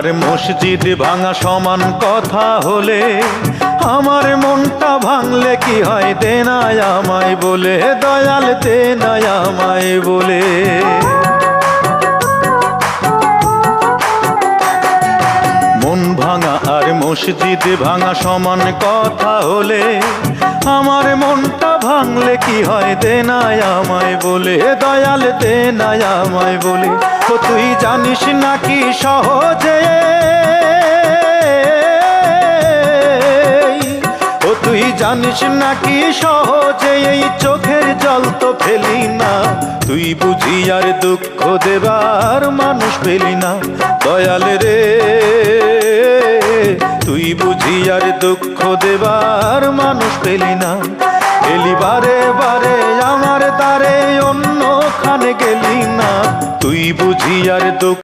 আর মসজিদ ভাঙা সমান কথা হলে আমার মনটা ভাঙলে কি হয়, দে না আমায় বলে দয়াল, দে না আমায় বলে। মন ভাঙা আর মসজিদ ভাঙা সমান কথা হলে আমার মনটা ভাঙলে কি হয়, দে না আমায় বলে দয়াল, দে না আমায় বলে। ও তুই জানিস নাকি সহজে, ও তুই জানিস নাকি সহজে এই চোখের জল তো ফেলি না, তুই বুঝি আর দুঃখ দেবার মানুষ পেলি না দয়াল রে, তুই বুঝি আর দুঃখ দেবার মানুষ পেলি না। এলি বারে বারে আমার দ্বারে, অন্যখানে গেলি না, তুই বুঝি আর দুঃখ